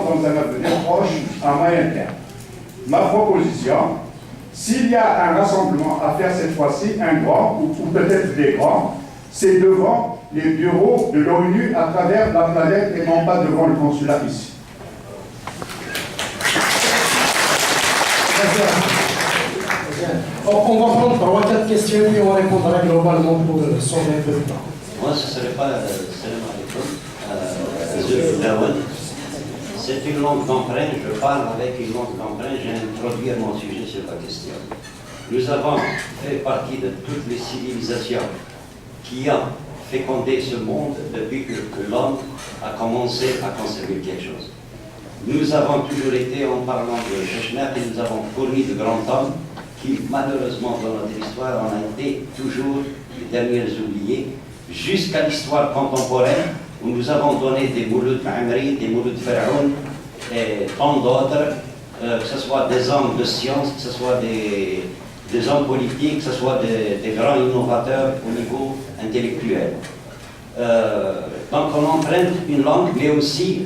dans un avenir proche à moyen terme. Ma proposition, s'il y a un rassemblement à faire cette fois-ci, un grand, ou peut-être des grands, c'est devant les bureaux de l'ONU à travers la planète et non pas devant le consulat ici. On va prendre 3-4 questions et on répondra globalement pour sauver un peu de temps. Moi, ce ne serait pas seulement c'est une langue d'emprunt, je parle avec une langue d'emprunt, j'ai introduit mon sujet sur la question. Nous avons fait partie de toutes les civilisations qui ont fécondé ce monde depuis que l'homme a commencé à construire quelque chose. Nous avons toujours été, en parlant de Schechner, et nous avons fourni de grands hommes qui, malheureusement, dans notre histoire, ont été toujours les derniers oubliés, jusqu'à l'histoire contemporaine, où nous avons donné des Mouloud Ma'amri, des Mouloud Pharaon, et tant d'autres, que ce soit des hommes de science, que ce soit des hommes politiques, que ce soit des grands innovateurs au niveau intellectuel. Donc on emprunte une langue, mais aussi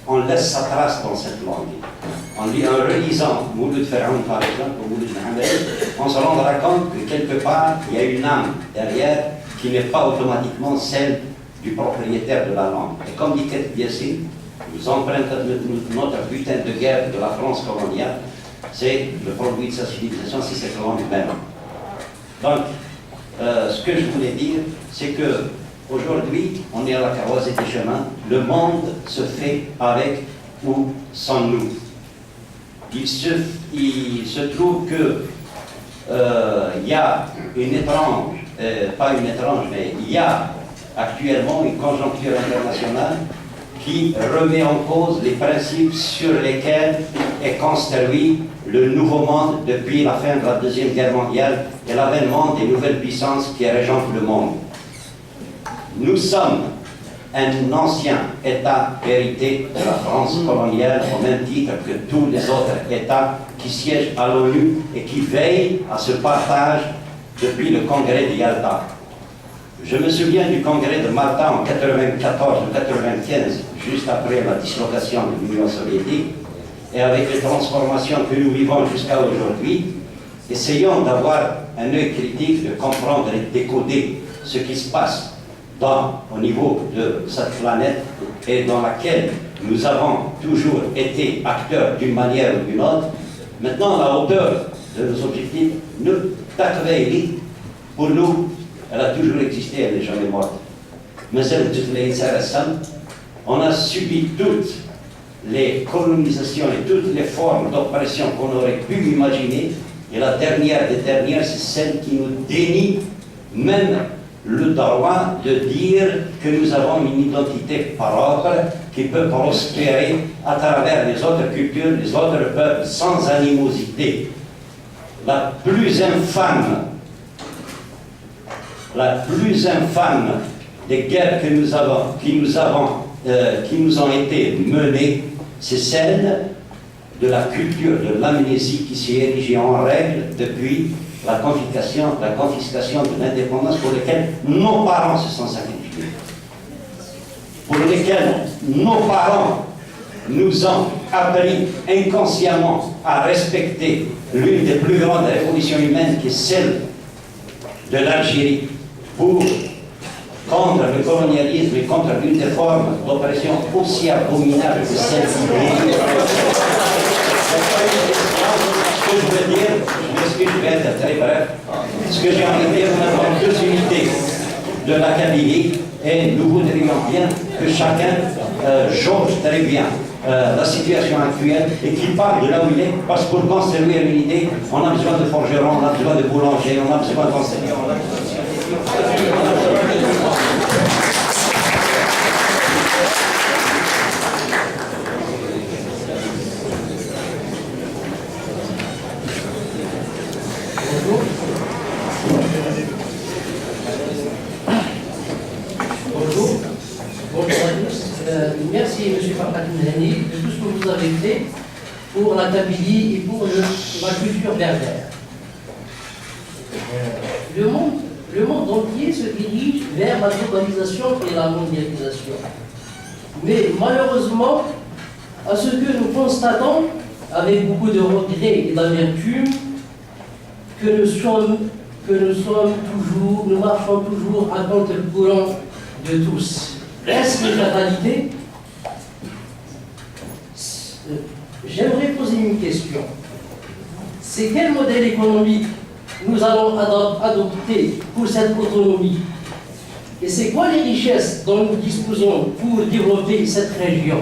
on laisse sa trace dans cette langue. En relisant Mouloud Pharaon, par exemple, ou Mouloud Ma'amri, on se rendra compte que quelque part, il y a une âme derrière qui n'est pas automatiquement celle du propriétaire de la langue. Et comme dit Kate Biassi, nous empruntons notre butin de guerre de la France coloniale, c'est le produit de sa civilisation, c'est cette langue même. Donc, ce que je voulais dire, c'est que aujourd'hui, on est à la carrosse des chemins, le monde se fait avec ou sans nous. Il se trouve que il y a une étrange, pas une étrange, mais il y a actuellement une conjoncture internationale qui remet en cause les principes sur lesquels est construit le nouveau monde depuis la fin de la Deuxième Guerre mondiale et l'avènement des nouvelles puissances qui régentent le monde. Nous sommes un ancien État hérité de la France coloniale au même titre que tous les autres États qui siègent à l'ONU et qui veillent à ce partage depuis le congrès de Yalta. Je me souviens du congrès de Malta en 1994 ou 1995, juste après la dislocation de l'Union soviétique, et avec les transformations que nous vivons jusqu'à aujourd'hui, essayons d'avoir un œil critique, de comprendre et de décoder ce qui se passe au niveau de cette planète et dans laquelle nous avons toujours été acteurs d'une manière ou d'une autre. Maintenant, la hauteur de nos objectifs, pour nous, elle a toujours existé, elle n'est jamais morte. Mais on a subi toutes les colonisations et toutes les formes d'oppression qu'on aurait pu imaginer, et la dernière des dernières, c'est celle qui nous dénie même le droit de dire que nous avons une identité propre qui peut prospérer à travers les autres cultures, les autres peuples, sans animosité. La plus infâme des guerres que nous avons, qui nous ont été menées, c'est celle de la culture de l'amnésie qui s'est érigée en règle depuis la confiscation de l'indépendance pour lesquelles nos parents se sont sacrifiés, pour lesquelles nos parents nous ont appris inconsciemment à respecter l'une des plus grandes révolutions humaines qui est celle de l'Algérie contre le colonialisme et contre l'une des formes d'oppression aussi abominable que celle-ci. Ce que je veux dire, je m'excuse, je vais être très bref. Ce que j'ai envie de dire, nous avons deux unités de la Kabylie et nous voudrions bien que chacun jauge très bien la situation actuelle et qu'il parle de là où il est, parce que pour construire une idée, on a besoin de forgerons, on a besoin de boulangers, on a besoin d'enseignants, on a besoin de scientifiques. Merci M. Farhadine de tout ce que vous avez fait pour la Kabylie et pour la culture berbère. Le monde entier se dirige vers la globalisation et la mondialisation. Mais malheureusement, à ce que nous constatons, avec beaucoup de regrets et d'amertume, que nous marchons toujours à contre-courant de tous. Est-ce une fatalité? J'aimerais poser une question. C'est quel modèle économique nous allons adopter pour cette autonomie? Et c'est quoi les richesses dont nous disposons pour développer cette région?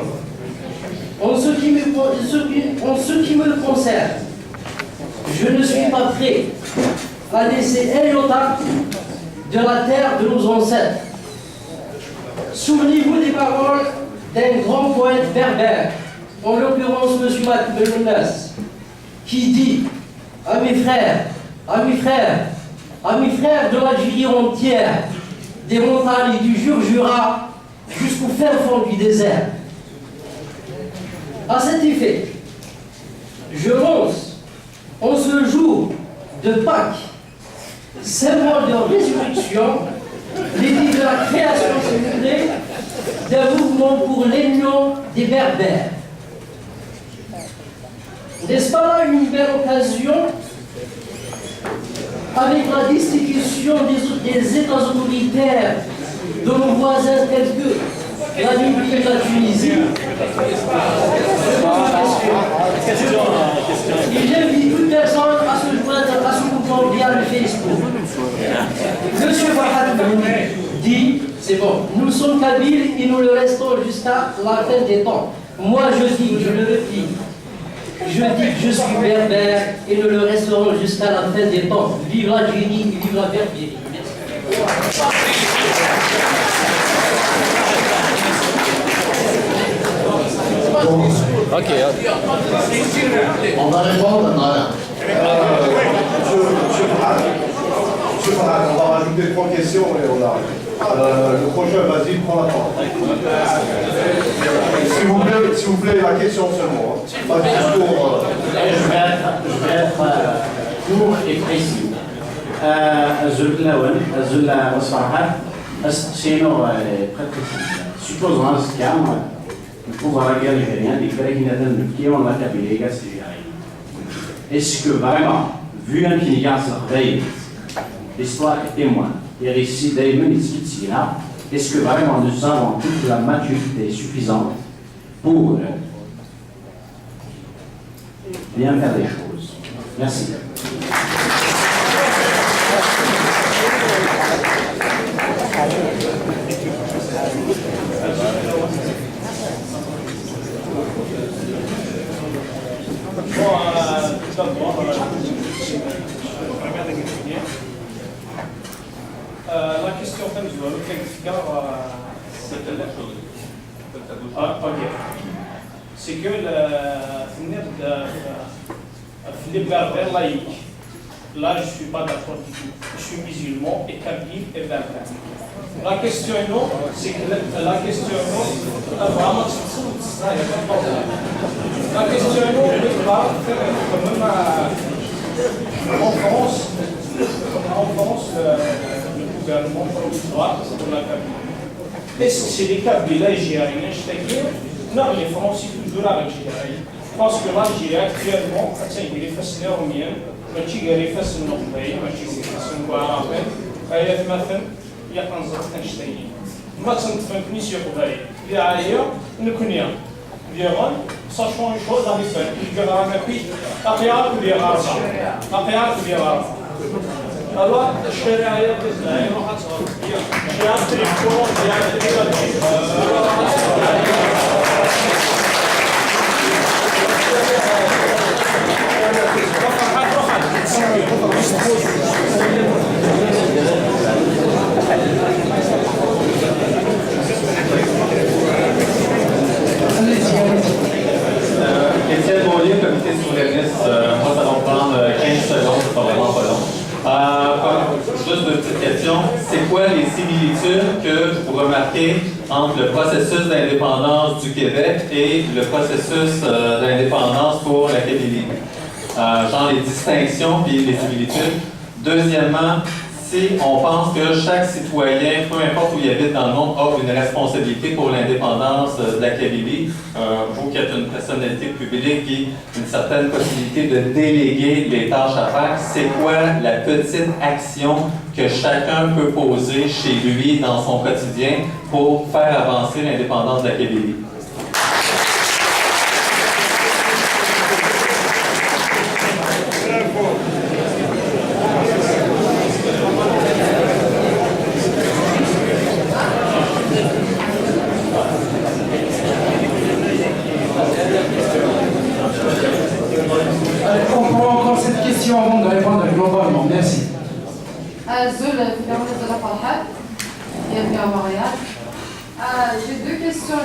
En ce qui me concerne, je ne suis pas prêt à laisser un iota de la terre de nos ancêtres. Souvenez-vous des paroles d'un grand poète berbère, en l'occurrence M. Makbelounas, qui dit à mes frères, à mes frères de l'Algérie entière, des montagnes du Jura jusqu'au fin fond du désert. À cet effet, je lance en ce jour de Pâques, symbole de résurrection, l'idée de la création simulée d'un mouvement pour l'union des Berbères. N'est-ce pas là une belle occasion, avec la destitution des États autoritaires de nos voisins tels que la Libye et la Tunisie? Et j'invite toute personne à se joindre à ce mouvement via le Facebook. Monsieur Fahad dit, c'est bon, nous sommes kabyles et nous le restons jusqu'à la fin des temps. Moi je dis, je le redis, je dis que je suis berbère et nous le resterons jusqu'à la fin des temps. Vive l'Algérie et vive la Berbérie. Ok. On va répondre, voilà. Monsieur Farad, on va rajouter 3 questions et on arrête. Le prochain, vas-y, prends la parole. S'il vous plaît, la question seulement. Pas de discours. Je vais être court et précis. Supposons ce cas, le pouvoir algérien déclare qu'il y a un qui ont la Kabylie. Est-ce que vraiment, vu un Kinigas l'histoire est témoin, et récit d'Ayman et est-ce que vraiment nous avons toute la maturité suffisante pour bien faire les choses? Merci. La question que je veux c'est que les berbères laïcs, là je ne suis pas d'accord du tout. Je suis musulman et kabyle et berbère. La question non, c'est que la question non, vraiment la question non, on va faire quand même en France, le gouvernement provisoire pour la Kabylie. Est-ce que c'est les Kabyles algériens? Non, les Français toujours à l'Algérie. Parce que l'Algérie actuellement, il est fasciné au mien, il est fasciné au pays, il est fasciné au arabe, il y a مثلا يقنصر تنشتين. ما تنتفهمني شي قبائل. اللي عليا نكونيا. ديالهم ساشون شوز على الفن. الجرا ما في أقيار ديال غاربة. أقيار ديال غاربة. alors الشريعة هي بتاعي ما حتصير. شريعة تريكون ديال Étienne Beaulieu, comité souverainiste, moi ça va me prendre 15 secondes, c'est pas vraiment pas long. Juste une petite question, c'est quoi les similitudes que vous remarquez entre le processus d'indépendance du Québec et le processus d'indépendance pour la Kabylie? Genre les distinctions puis les similitudes. Deuxièmement, si on pense que chaque citoyen, peu importe où il habite dans le monde, a une responsabilité pour l'indépendance de la Kabylie, vous qui êtes une personnalité publique et une certaine possibilité de déléguer les tâches à faire, c'est quoi la petite action que chacun peut poser chez lui dans son quotidien pour faire avancer l'indépendance de la Kabylie? On prend encore cette question avant de répondre globalement. Merci. Zul, Fédératrice de la Farhat, bienvenue à Montréal. J'ai deux questions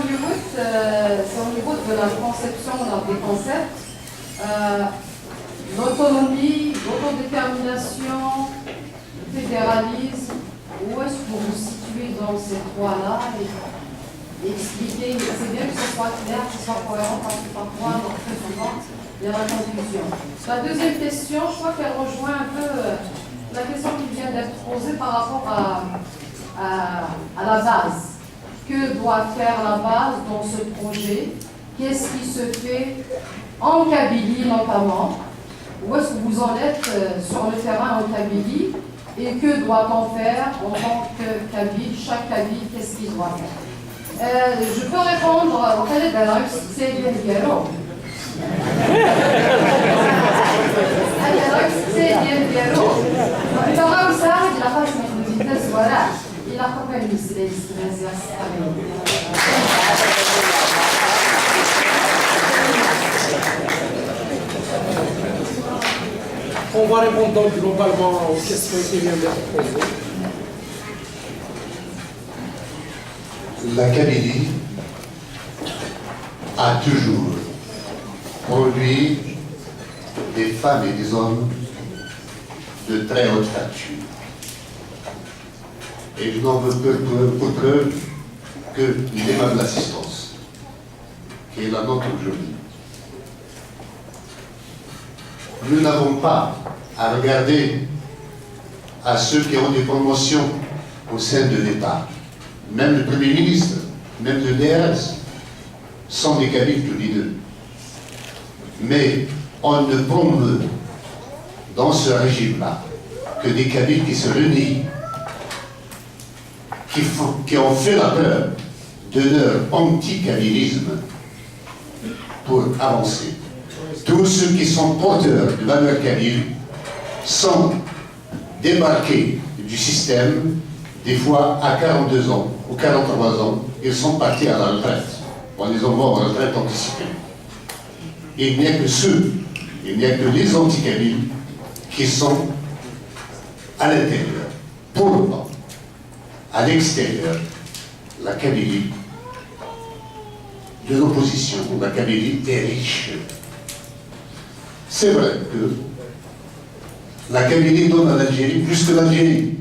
c'est au niveau de la conception des concepts. L'autonomie, l'autodétermination, le fédéralisme, où est-ce que vous vous situez dans ces trois-là et expliquer, c'est bien que ce soit clair, que ce soit cohérent, parce que parfois, très souvent, il y a la confusion. La deuxième question, je crois qu'elle rejoint un peu la question qui vient d'être posée par rapport à la base. Que doit faire la base dans ce projet? Qu'est-ce qui se fait en Kabylie notamment? Où est-ce que vous en êtes sur le terrain en Kabylie? Et que doit-on faire en tant que Kabyle? Chaque Kabyle, qu'est-ce qu'il doit faire? Je peux répondre, c'est bien Diallo. C'est bien Diallo. Il aura مساعد لخاص من الناس وراء إلى قبل On va répondre donc globalement aux questions qui viennent d'être posées. La Kabylie a toujours produit des femmes et des hommes de très haute facture. Et je n'en veux pour preuve que l'aimable assistance, qui est la nôtre aujourd'hui. Nous n'avons pas à regarder à ceux qui ont des promotions au sein de l'État. Même le Premier ministre, même le DRS, sont des Kabyles tous les deux. Mais on ne promeut dans ce régime-là que des Kabyles qui se renient, qui ont fait la peur de leur anti-kabylisme pour avancer. Tous ceux qui sont porteurs de valeurs kabyles sont débarqués du système, des fois à 42 ans ou 43 ans, ils sont partis à la retraite. On les envoie en retraite anticipée. Il n'y a que les anti-kabyles qui sont à l'intérieur. Pourtant, à l'extérieur, la Kabylie de l'opposition, la Kabylie est riche. C'est vrai que la Kabylie donne à l'Algérie plus que l'Algérie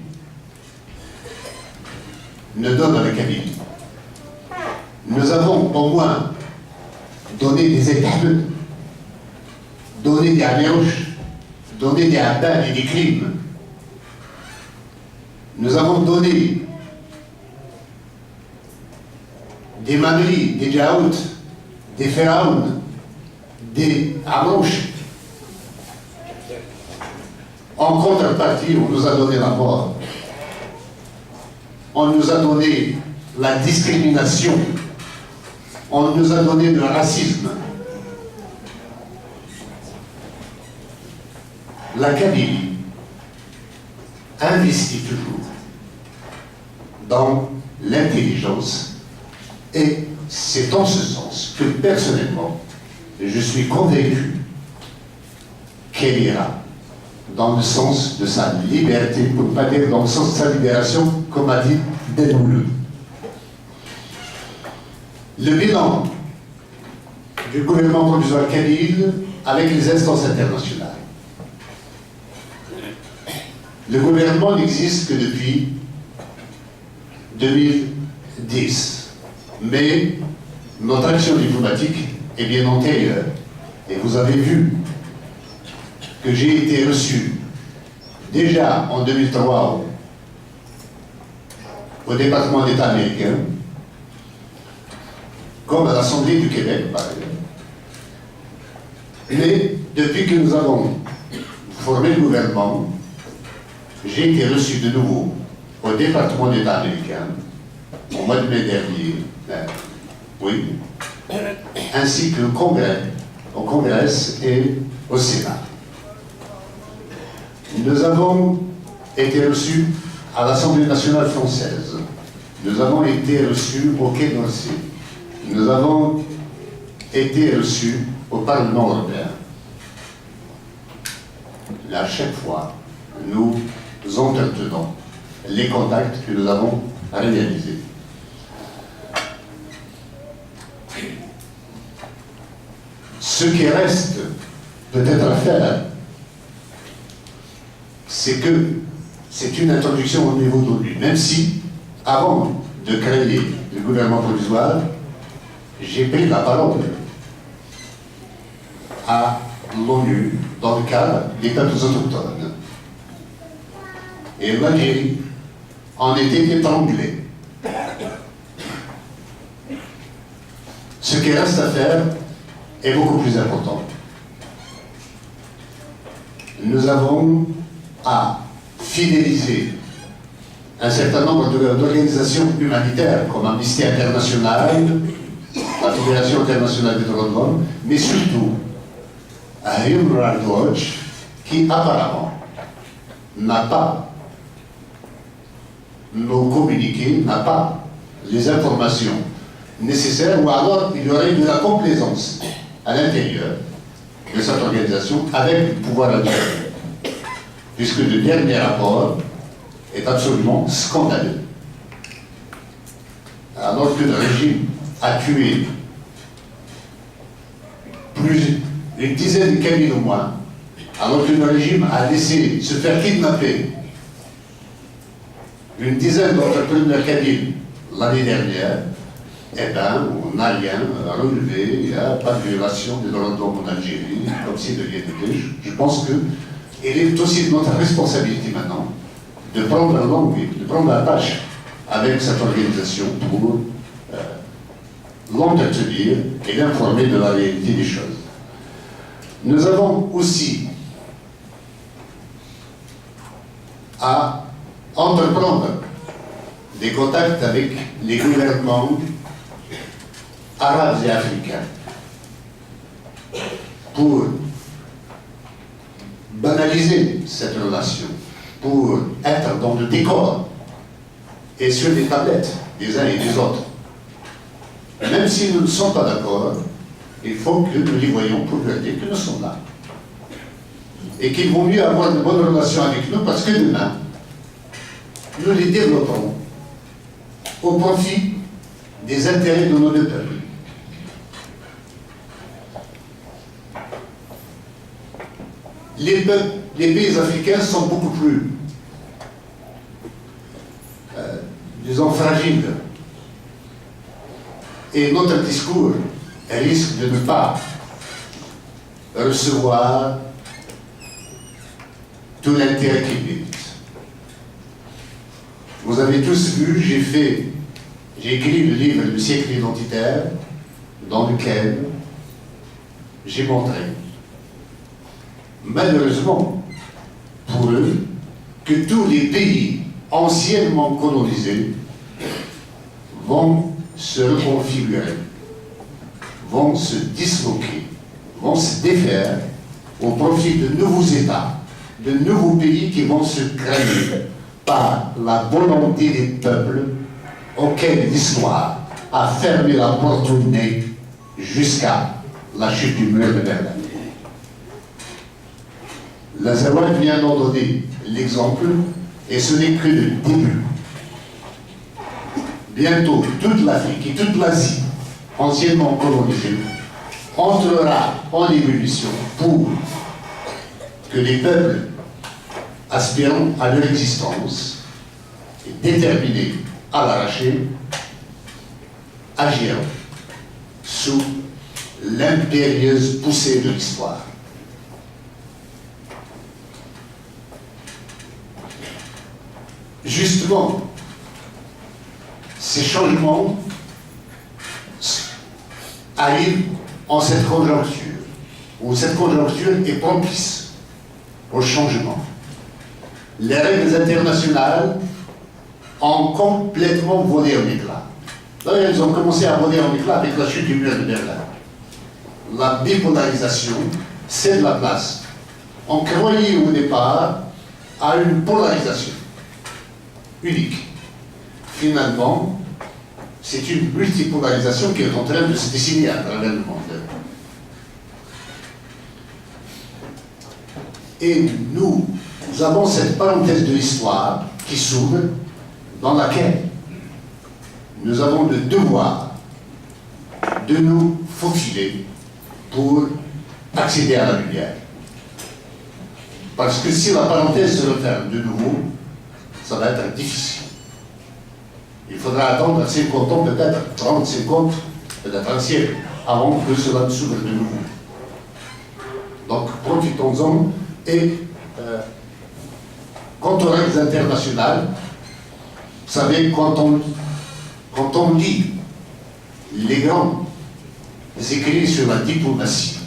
ne donne à la Kabylie. Nous avons au moins donné des étapes, donné des Amérouches, donné des Abad et des crimes. Nous avons donné des Mamlis, des Djaout, des Pharaons, des Amérouches. En contrepartie, on nous a donné la mort. On nous a donné la discrimination. On nous a donné le racisme. La Kabylie investit toujours dans l'intelligence et c'est en ce sens que personnellement, je suis convaincu qu'elle ira dans le sens de sa liberté, pour ne pas dire dans le sens de sa libération, comme a dit Demoulou. Le bilan du gouvernement provisoire kabyle avec les instances internationales. Le gouvernement n'existe que depuis 2010, mais notre action diplomatique est bien antérieure. Et vous avez vu que j'ai été reçu déjà en 2003 au département d'État américain, comme à l'Assemblée du Québec, par exemple. Mais depuis que nous avons formé le gouvernement, j'ai été reçu de nouveau au département d'État américain, au mois de mai dernier, oui, ainsi que au Congrès et au Sénat. Nous avons été reçus à l'Assemblée nationale française. Nous avons été reçus au Quai d'Orsay. Nous avons été reçus au Parlement européen. À chaque fois, nous entretenons les contacts que nous avons réalisés. Ce qui reste peut-être à faire, c'est que c'est une introduction au niveau de l'ONU, même si, avant de créer le gouvernement provisoire, j'ai pris la parole à l'ONU dans le cadre des peuples autochtones. Et l'Algérie en était étranglée. Ce qui reste à faire est beaucoup plus important. Nous avons à fidéliser un certain nombre d'organisations humanitaires comme Amnesty International, la Fédération internationale des droits de l'homme, mais surtout à Human Rights Watch, qui apparemment n'a pas nos communiqués, n'a pas les informations nécessaires, ou alors il y aurait de la complaisance à l'intérieur de cette organisation avec le pouvoir algérien, puisque le dernier rapport est absolument scandaleux. Alors que le régime a tué une dizaine de Kabyles au moins, alors que le régime a laissé se faire kidnapper une dizaine d'entrepreneurs Kabyles l'année dernière, eh bien, on n'a rien à relever, il n'y a pas de violation des droits de l'homme en Algérie, comme s'il devait être. Je pense qu'il est aussi de notre responsabilité maintenant de prendre la langue, de prendre la tâche avec cette organisation pour l'entretenir et l'informer de la réalité des choses. Nous avons aussi à entreprendre des contacts avec les gouvernements arabes et africains pour banaliser cette relation, pour être dans le décor et sur les tablettes des uns et des autres. Même si nous ne sommes pas d'accord, il faut que nous les voyions pour leur dire que nous sommes là. Et qu'il vaut mieux avoir de bonnes relations avec nous parce que demain, nous les développerons au profit des intérêts de nos deux peuples. Les pays africains sont beaucoup plus, disons, fragiles. Et notre discours risque de ne pas recevoir tout l'intérêt qu'il mérite. Vous avez tous vu, j'ai écrit le livre Le siècle identitaire, dans lequel j'ai montré, malheureusement pour eux, que tous les pays anciennement colonisés vont se reconfigurer, vont se disloquer, vont se défaire au profit de nouveaux États, de nouveaux pays qui vont se créer par la volonté des peuples auxquels l'histoire a fermé la porte au nez jusqu'à la chute du mur de Berlin. Lazarou vient d'en donner l'exemple et ce n'est que le début. Bientôt, toute l'Afrique et toute l'Asie, anciennement colonisée, entrera en évolution pour que les peuples aspirant à leur existence et déterminés à l'arracher, agiront sous l'impérieuse poussée de l'histoire. Justement, ces changements arrivent en cette conjoncture, où cette conjoncture est propice au changement. Les règles internationales ont complètement volé en éclats. D'ailleurs, elles ont commencé à voler en éclats avec la chute du mur de Berlin. La bipolarisation cède la place. On croyait au départ à une polarisation unique. Finalement, c'est une multipolarisation qui est en train de se dessiner à travers le monde. Et nous avons cette parenthèse de l'histoire qui s'ouvre, dans laquelle nous avons le devoir de nous faufiler pour accéder à la lumière. Parce que si la parenthèse se referme de nouveau, ça va être difficile. Il faudra attendre 50 ans, peut-être 30, 50, peut-être un siècle, avant que cela s'ouvre de nouveau. Donc, profitons-en. Et quant aux règles internationales, vous savez, quand on lit les grands écrits sur la diplomatie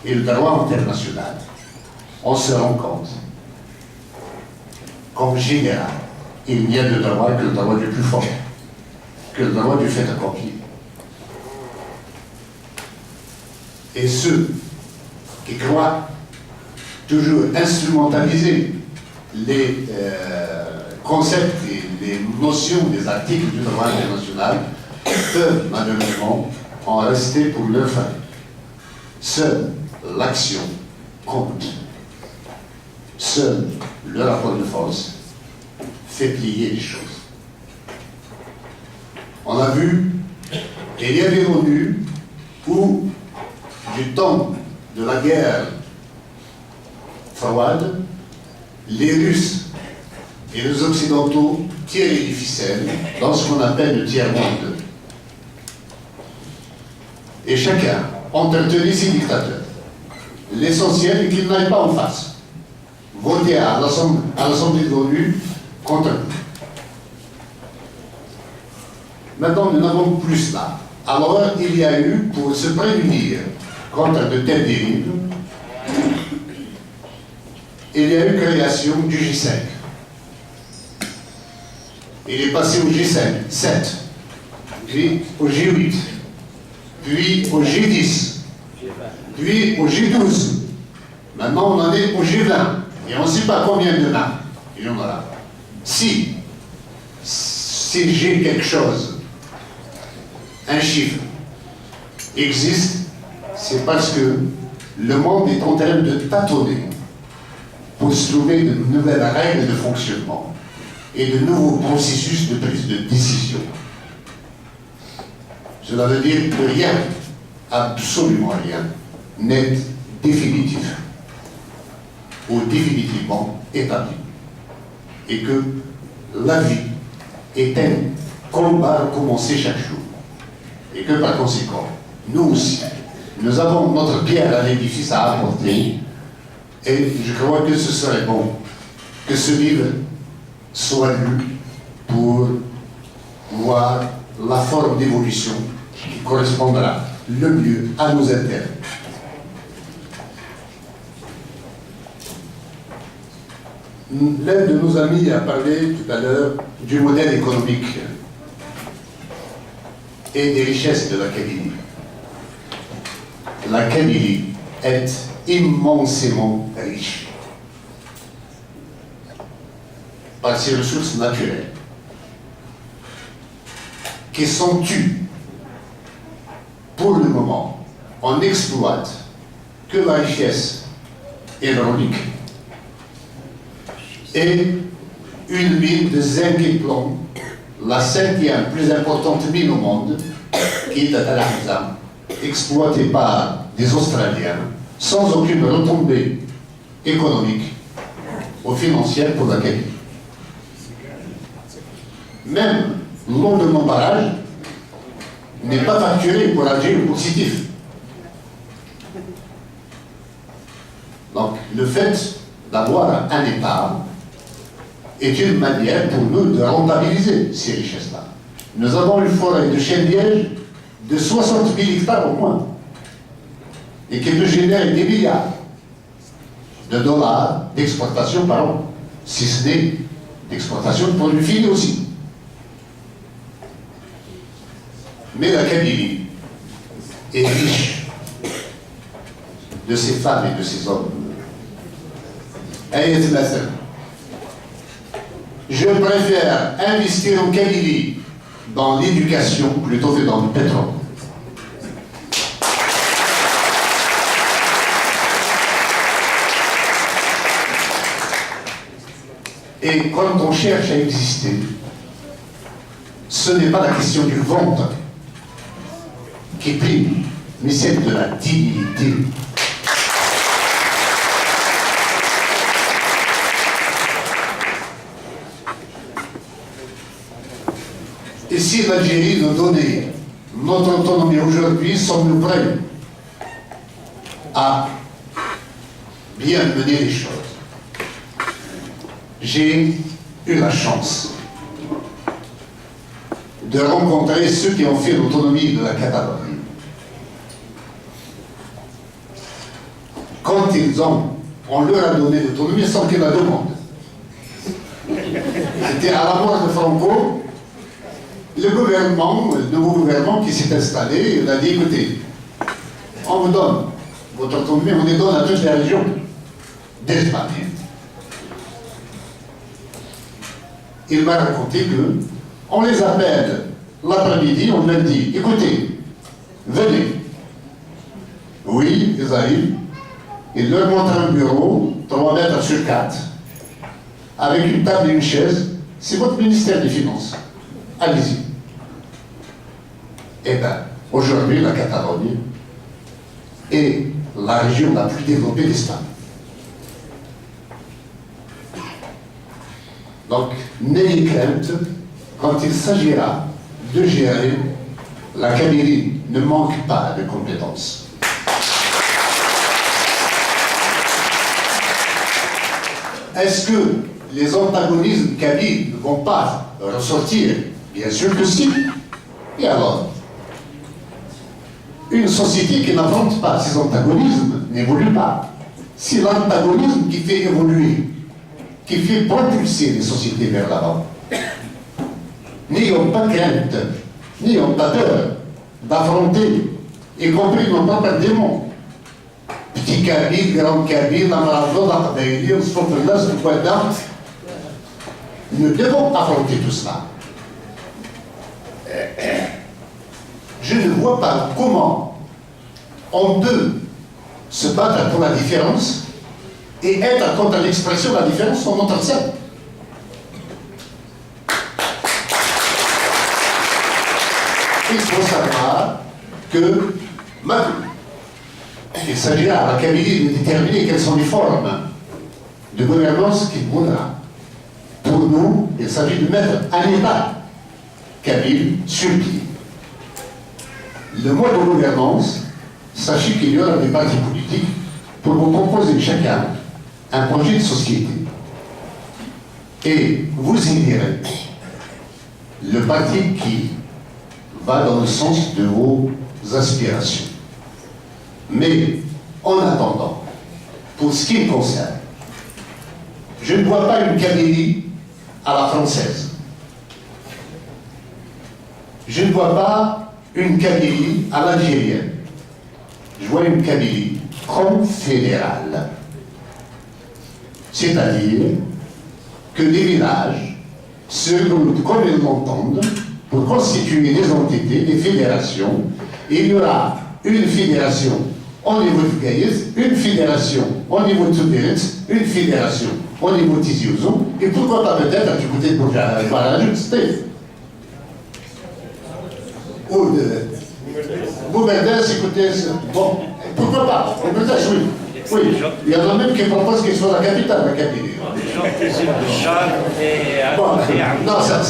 et le droit international, on se rend compte qu'en général, il n'y a de droit que le droit du plus fort, que le droit du fait accompli. Et ceux qui croient toujours instrumentaliser les concepts et les notions des articles du droit international peuvent malheureusement en rester pour leur fin. Seule l'action compte. Seul le rapport de force fait plier les choses. On a vu, il y avait l'ONU où, du temps de la guerre froide, les Russes et les Occidentaux tiraient les ficelles dans ce qu'on appelle le tiers-monde. Et chacun entretenait ses dictateurs. L'essentiel est qu'ils n'aillent pas en face. Voter à l'Assemblée de l'ONU contre eux. Maintenant, nous n'avons plus cela. Alors, il y a eu, pour se prémunir contre de telles dérives, il y a eu création du G5. Il est passé au G5, 7, puis au G8, puis au G10, puis au G12. Maintenant, on en est au G20. Et on ne sait pas combien demain il y en aura. Si j'ai quelque chose, un chiffre, existe, c'est parce que le monde est en train de tâtonner pour se trouver de nouvelles règles de fonctionnement et de nouveaux processus de prise de décision. Cela veut dire que rien, absolument rien, n'est définitif ou définitivement établi. Et que la vie est un combat à commencer chaque jour. Et que par conséquent, nous aussi, nous avons notre pierre à l'édifice à apporter. Et je crois que ce serait bon que ce livre soit lu pour voir la forme d'évolution qui correspondra le mieux à nos intérêts. L'un de nos amis a parlé tout à l'heure du modèle économique et des richesses de la Kabylie. La Kabylie est immensément riche par ses ressources naturelles qui sont tues. Pour le moment, on n'exploite que la richesse hydraulique et une mine de zinc et plomb, la 5e plus importante mine au monde, qui est à Al Ahzab, exploitée par des Australiens, sans aucune retombée économique ou financière pour la Kabylie. Même l'eau de mon barrage n'est pas facturée pour Alger ou pour Sétif. Donc, le fait d'avoir un État est une manière pour nous de rentabiliser ces richesses-là. nous avons une forêt de chêne liège de 60 000 hectares au moins, et qui peut générer des milliards de dollars d'exportation par an, si ce n'est d'exportation de produits finis aussi. Mais la Kabylie est riche de ces femmes et de ces hommes. Je préfère investir en Kabylie dans l'éducation plutôt que dans le pétrole. Et quand on cherche à exister, ce n'est pas la question du ventre qui prime, mais celle de la dignité. Et si l'Algérie nous donnait notre autonomie aujourd'hui, sommes-nous prêts à bien mener les choses? J'ai eu la chance de rencontrer ceux qui ont fait l'autonomie de la Catalogne. Quand on leur a donné l'autonomie sans qu'ils la demandent. C'était à la mort de Franco, le nouveau gouvernement qui s'est installé, il a dit, écoutez, on vous donne votre autonomie, on les donne à toutes les régions d'Espagne. Il m'a raconté que on les appelle l'après-midi, on leur dit, écoutez, venez. Oui, ils arrivent. Il leur montre un bureau, 3 mètres sur 4, avec une table et une chaise. C'est votre ministère des Finances. Allez-y. Eh bien, aujourd'hui, la Catalogne est la région la plus développée d'Espagne. Donc, n'ayez crainte, quand il s'agira de gérer, la Kabylie ne manque pas de compétences. Est-ce que les antagonismes kabyles ne vont pas ressortir? Bien sûr que si. Et alors, une société qui n'affronte pas ces antagonismes n'évolue pas. C'est l'antagonisme qui fait évoluer, qui fait propulser les sociétés vers l'avant. N'ayons pas crainte, n'ayons pas peur d'affronter, y compris nos propres démons. Petit Kabyle, grand Kabyle, Amaravod, Akdaïli, Sfofelas, Kouadam. Nous devons affronter tout cela. Je ne vois pas comment on peut se battre pour la différence et être contre l'expression de la différence dans notre sein. Il faut savoir que il s'agira à la Kabylie de déterminer quelles sont les formes de gouvernance qu'il voudra. Pour nous, il s'agit de mettre un État kabyle sur pied. Le mode de gouvernance, sachez qu'il y aura des partis politiques pour vous proposer chacun un projet de société. Et vous y verrez le parti qui va dans le sens de vos aspirations. Mais, en attendant, pour ce qui me concerne, je ne vois pas une Kabylie à la française. Je ne vois pas une Kabylie à l'algérienne. Je vois une Kabylie confédérale. C'est-à-dire que les villages se regroupent comme ils l'entendent pour constituer des entités, des fédérations, et il y aura une fédération au niveau de Gaïs, une fédération au niveau de Soudéritz, une fédération au niveau de Tizi Ouzou, et pourquoi pas peut-être du côté de Bourg-Steve ou de Bouberdès, écoutez, bon, pourquoi pas, oui. Oui, il y en a même qui proposent qu'il soit la capitale, la Kabylie. Bon, non, ça